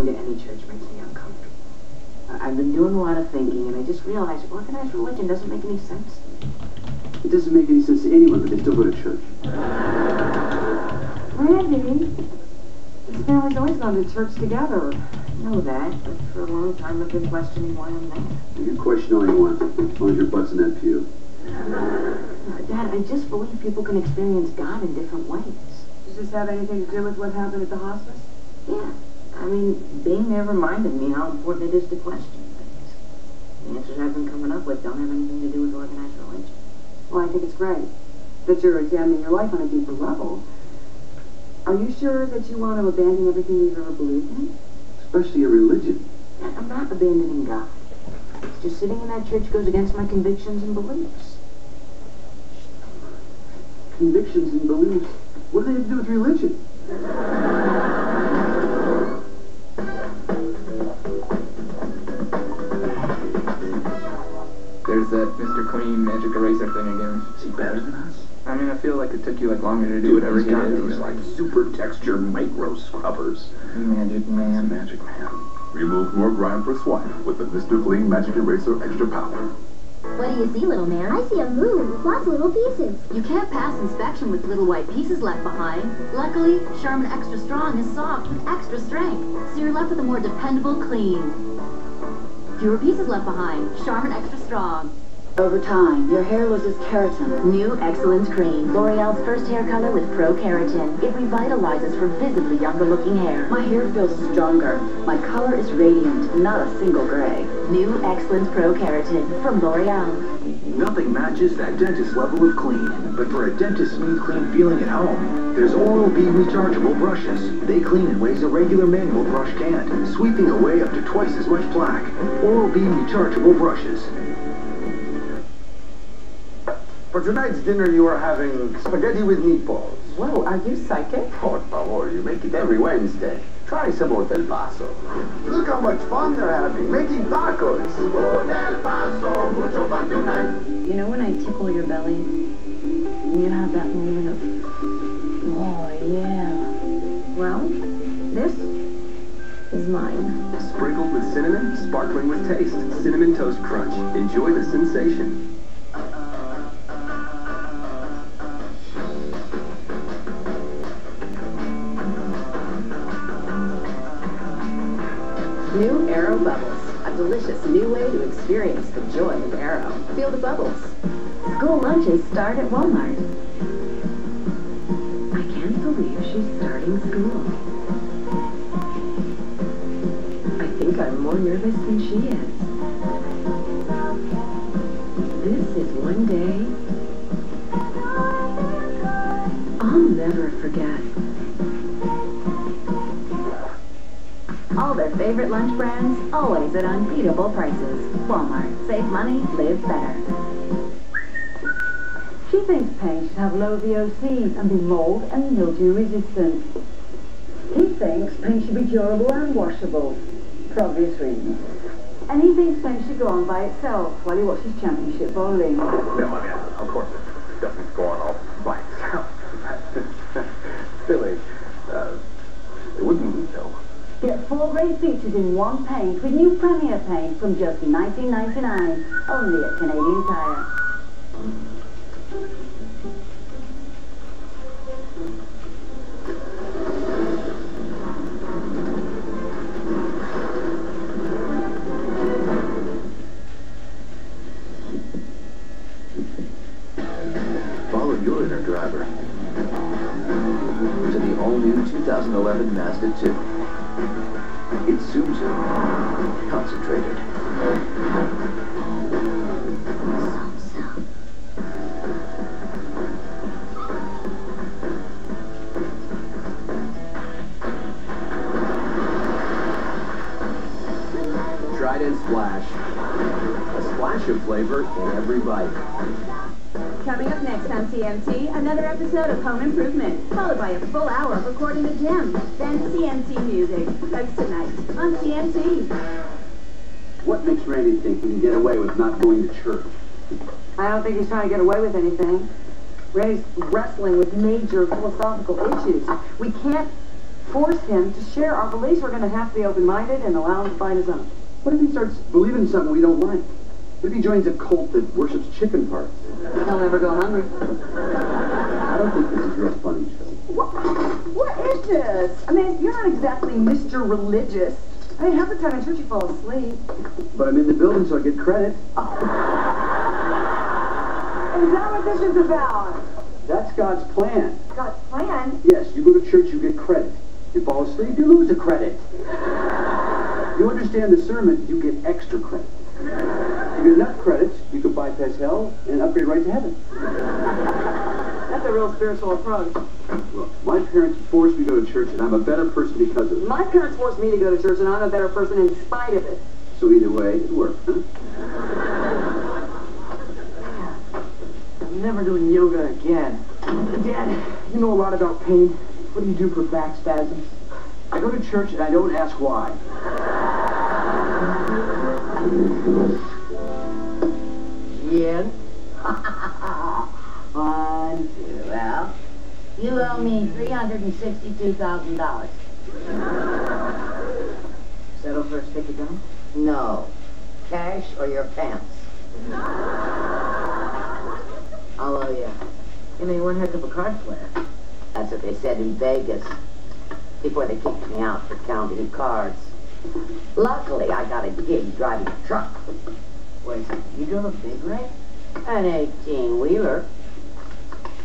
to any church makes me uncomfortable. I've been doing a lot of thinking, and I just realized organized religion doesn't make any sense to me. It doesn't make any sense to anyone, but they still go to church. Randy, this family's always gone to church together. I know that, but for a long time I've been questioning why I'm there. You can question all you want, as long as your butt's in that pew. Dad, I just believe people can experience God in different ways. Does this have anything to do with what happened at the hospice? Yeah. I mean, being there reminded me how important it is to question things. The answers I've been coming up with don't have anything to do with organized religion. Well, I think it's great that you're examining your life on a deeper level. Are you sure that you want to abandon everything you've ever believed in? Especially a religion. I'm not abandoning God. It's just sitting in that church goes against my convictions and beliefs. Convictions and beliefs? What do they have to do with religion? There's that Mr. Clean magic eraser thing again. Is he better than us? I mean, I feel like it took you like longer to do whatever He's he got did. these like super texture micro scrubbers. Magic man. Magic man. Remove more grime for swine with the Mr. Clean Magic Eraser Extra Power. What do you see, little man? I see a moon with lots of little pieces. You can't pass inspection with little white pieces left behind. Luckily, Charmin Extra Strong is soft with extra strength, so you're left with a more dependable clean. Fewer pieces left behind. Charmin Extra Strong. Over time, your hair loses keratin. New Excellence Cream. L'Oreal's first hair color with Pro Keratin. It revitalizes for visibly younger looking hair. My hair feels stronger. My color is radiant, not a single gray. New Excellence Pro Keratin from L'Oreal. Nothing matches that dentist level of clean. But for a dentist smooth clean feeling at home, there's Oral-B rechargeable brushes. They clean in ways a regular manual brush can't, sweeping away up to twice as much plaque. Oral-B rechargeable brushes. For tonight's dinner, you are having spaghetti with meatballs. Whoa, are you psychic? Por favor, you make it every Wednesday. Try some more Del Paso. Look how much fun they're having, making tacos. Oh, Del Paso, mucho fun tonight. You know when I tickle your belly, and you have that moment of, oh yeah. Well, this is mine. Sprinkled with cinnamon, sparkling with taste. Cinnamon Toast Crunch. Enjoy the sensation. New Aero Bubbles. A delicious new way to experience the joy of Aero. Feel the bubbles. School lunches start at Walmart. I can't believe she's starting school. I think I'm more nervous than she is. This is one day I'll never forget. All their favorite lunch brands, always at unbeatable prices. Walmart. Save money, live better. She thinks paint should have low VOC and be mold and mildew resistant. He thinks paint should be durable and washable, for obvious reasons. And he thinks paint should go on by itself while he watches championship bowling. No, I mean, of course, it doesn't go on all by itself. Silly. It wouldn't, though. Get 4 great features in one paint with new Premier Paint from just $19.99, only at Canadian Tire. Follow your inner driver to the all-new 2011 Mazda 2. It's Suzu. Concentrated. Trident Splash. A splash of flavor in every bite. Coming up next on CMT, another episode of Home Improvement, followed by a full hour of Recording the Gym. Then CMT Music, starts tonight on CMT. What makes Randy think he can get away with not going to church? I don't think he's trying to get away with anything. Randy's wrestling with major philosophical issues. We can't Force him to share our beliefs. We're going to have to be open-minded and allow him to find his own. What if he starts believing in something we don't like? What if he joins a cult that worships chicken parts? He'll never go hungry. I don't think this is real funny, Joe. What is this? I mean, you're not exactly Mr. Religious. I mean, half the time in church you fall asleep. But I'm in the building, so I get credit. Is that what this is about? That's God's plan. God's plan? Yes, you go to church, you get credit. You fall asleep, you lose a credit. You understand the sermon, you get extra credit. You get enough credits, you can bypass hell and upgrade right to heaven. That's a real spiritual approach. Look, my parents forced me to go to church, and I'm a better person because of it. My parents forced me to go to church, and I'm a better person in spite of it. So either way, it worked, huh? I'm never doing yoga again. Dad, you know a lot about pain. What do you do for back spasms? I go to church, and I don't ask why. Jen? 1, 2, well, you owe me $362,000. Settle first, take it down? No. Cash or your pants. I'll owe you. You know, you weren't heck of a card player. That's what they said in Vegas before they kicked me out for counting cards. Luckily, I got a gig driving a truck. Wait, you drove a big rig? An 18-wheeler.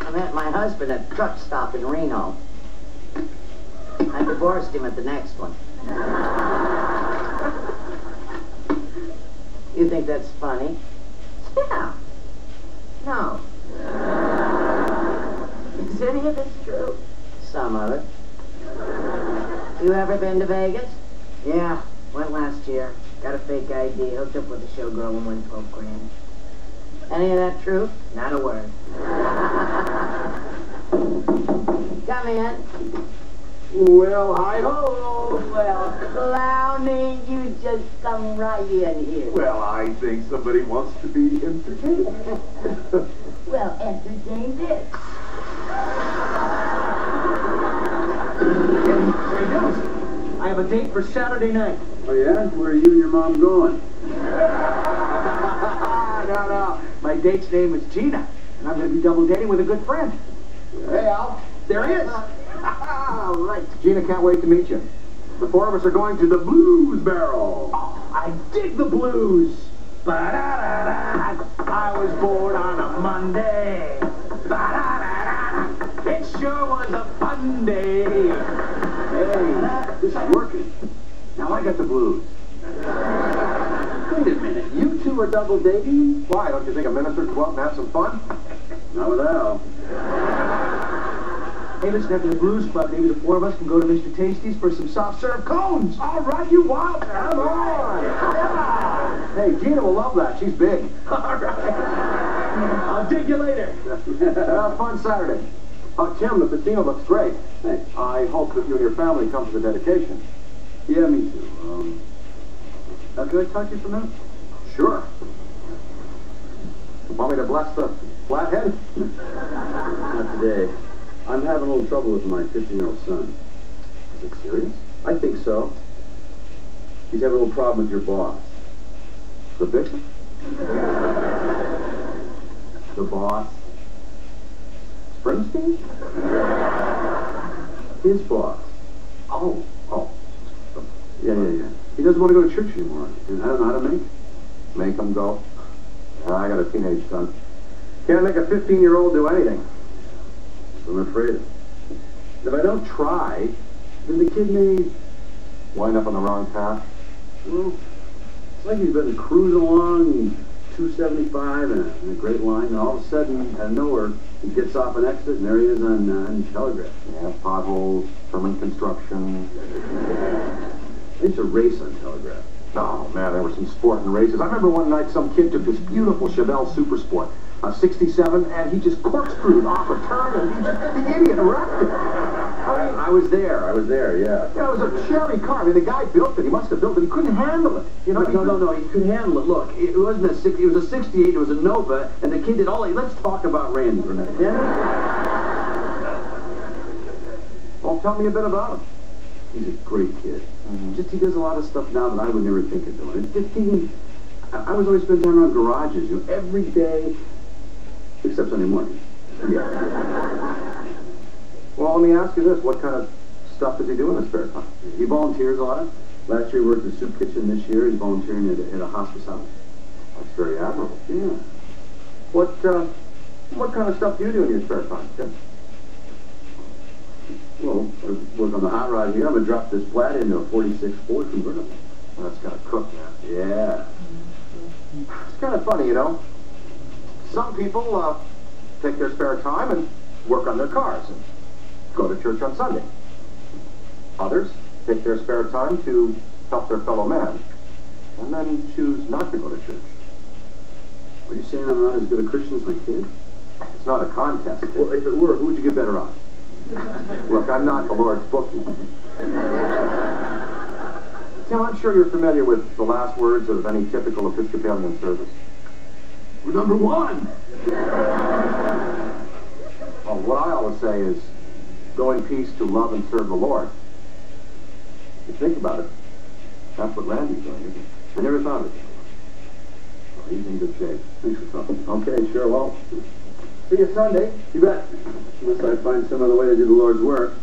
I met my husband at a truck stop in Reno. I divorced him at the next one. You think that's funny? Yeah. No. Is any of this true? Some of it. You ever been to Vegas? Yeah, went last year. Got a fake ID, hooked up with a showgirl and won 12 grand. Any of that true? Not a word. Come in. Well, hi-ho! Well, Clowny, you just come right in here. Well, I think somebody wants to be entertained. Well, entertain this. Hey, Nels, I have a date for Saturday night. Oh, yeah? Where are you and your mom going? No. My date's name is Gina, and I'm going to be double dating with a good friend. Hey, Al. There he is. All right. Gina can't wait to meet you. The four of us are going to the Blues Barrel. Oh, I dig the blues. Ba-da-da-da. I was born on a Monday. Ba-da-da-da. It sure was a fun day. Hey, this is working. Now I got the blues. Wait a minute. You two are double dating? Why, don't you think a minister's go out and have some fun? Not with Al. Hey, listen, after the Blues Club, maybe the four of us can go to Mr. Tasty's for some soft serve cones. All right, you wild. Come on. Hey, Gina will love that. She's big. All right. I'll dig you later. Have fun Saturday. Tim, the patino looks great. Thanks. I hope that you and your family come to the dedication. Yeah, me too. Can I talk to you for a minute? Sure. Want me to bless the flathead? Not today. I'm having a little trouble with my 15-year-old son. Is it serious? I think so. He's having a little problem with your boss. The bishop? The boss? Springsteen? His boss. Oh. Yeah. He doesn't want to go to church anymore, and I don't know how to Make him go. I got a teenage son. Can't make a 15-year-old do anything. I'm afraid. If I don't try, then the kid may... Wind up on the wrong path. Well, it's like he's been cruising along 275 in a great line, and all of a sudden, out of nowhere, he gets off an exit, and there he is on Telegraph. Yeah, potholes, Sherman construction. I used to race on Telegraph. Oh, man, there were some sporting races. I remember one night some kid took this beautiful Chevelle Super Sport, a 67, and he just corkscrewed off a turn, and the idiot wrecked it. I was there, yeah. Yeah, it was a cherry car. I mean, the guy built it. He must have built it. He couldn't handle it. You know? No, he could handle it. Look, it wasn't a 60, it was a 68, it was a Nova, and the kid did all... Let's talk about Randy for a minute, yeah? Well, tell me a bit about him. He's a great kid. Just he does a lot of stuff now that I would never think of doing. At 15, I was always spending time around garages, every day, except Sunday morning. Yeah. Well, let me ask you this. What kind of stuff does he do in his spare time? He volunteers a lot. Last year he worked at the soup kitchen. This year he's volunteering at a hospice house. That's very admirable. Yeah. What kind of stuff do you do in your spare time, Tim? Well, I work on the hot rod here. I'm going to drop this flat into a 46 Ford convertible. Well, that's got to cook now. Yeah. It's kind of funny, Some people take their spare time and work on their cars and go to church on Sunday. Others take their spare time to help their fellow man and then choose not to go to church. Are you saying I'm not as good a Christian as my kid? It's not a contest. Well, if it were, who would you get better on? Look, I'm not the Lord's bookie. Tim, I'm sure you're familiar with the last words of any typical Episcopalian service. We're number one! Well, what I always say is, go in peace to love and serve the Lord. If you think about it, that's what Randy's doing, isn't it? I never thought of it. Well, he's in good shape. Thanks for talking. Okay, sure, well, see you Sunday. You bet. Unless I find some other way to do the Lord's work.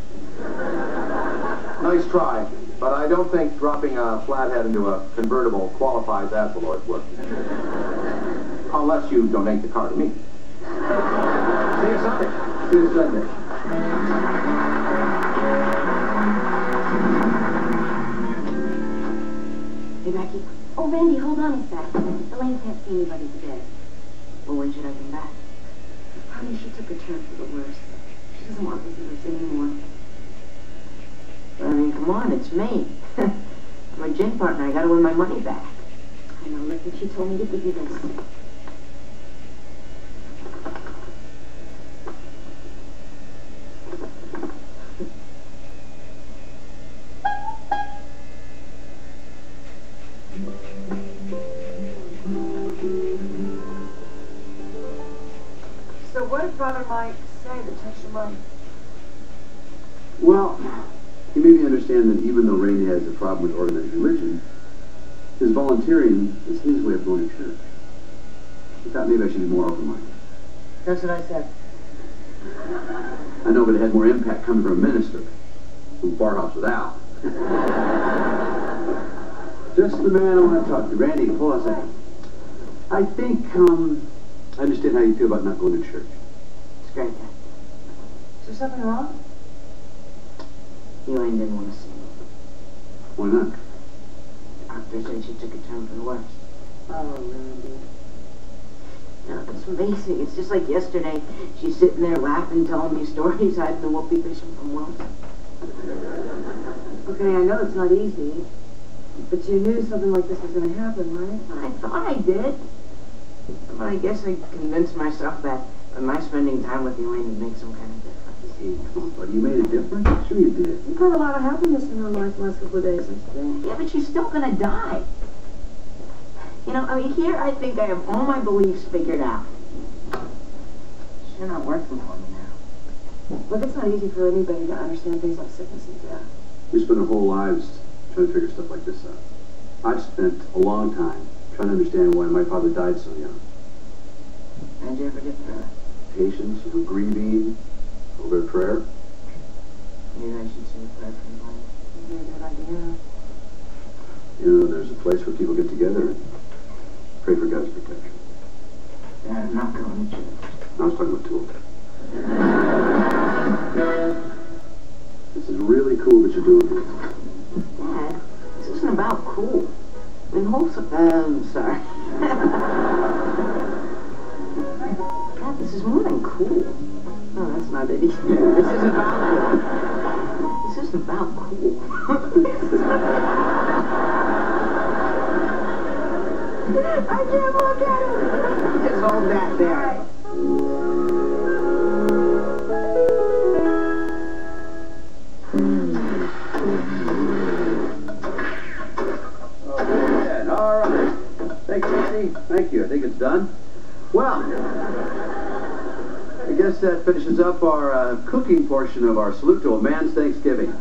Nice try, but I don't think dropping a flathead into a convertible qualifies as the Lord's work. Unless you donate the car to me. See you Sunday. See you Sunday. Hey, Becky. Oh, Randy, hold on a sec. Elaine can't see anybody today. Well, when should I come back? Honey, she took a turn for the worse. She doesn't want to do this anymore. I mean, come on, it's me. I'm a gym partner. I gotta win my money back. I know, listen, she told me to give you this. So what did Brother Mike say that touched your mind? Well, he made me understand that even though Randy has a problem with organized religion, his volunteering is his way of going to church. I thought maybe I should be more open-minded. That's what I said. I know, but it had more impact coming from a minister who barhouse with Al. Just the man I want to talk to. Randy, hold on a second. I think, I understand how you feel about not going to church. It's great, Dad. Is there something wrong? Elaine didn't want to see me. Why not? Doctor said she took a turn for the worse. Oh, Randy. No, it's amazing. It's just like yesterday. She's sitting there laughing, telling me stories, hiding the whoopee fishing from Wilson. Okay, I know it's not easy, but you knew something like this was going to happen, right? I thought I did. But I guess I convinced myself that by my spending time with Elaine would make some kind of difference. Hey, come on, buddy. You made a difference? Sure you did. You've had a lot of happiness in her life the last couple of days, don't you? Yeah, but she's still gonna die. Here I think I have all my beliefs figured out. She's not working for me now. Look, it's not easy for anybody to understand things like sickness and death. We spend our whole lives trying to figure stuff like this out. I've spent a long time trying to understand why my father died so young. How'd you ever get through it? Patience, grieving, a little bit of prayer. Maybe I should say a prayer for Elaine. Maybe a good idea. There's a place where people get together and pray for God's protection. Dad, I'm not going to church. I was talking about Tool. This is really cool that you're doing this. Dad, this isn't about cool. I mean, sorry. Dad, this is more than cool. No, that's not it either. This is about cool. This isn't about cool. I can't look at him. Just hold that there. Okay, all right. Thanks, Casey. Thank you. I think it's done. Well, I guess that finishes up our cooking portion of our salute to a man's Thanksgiving.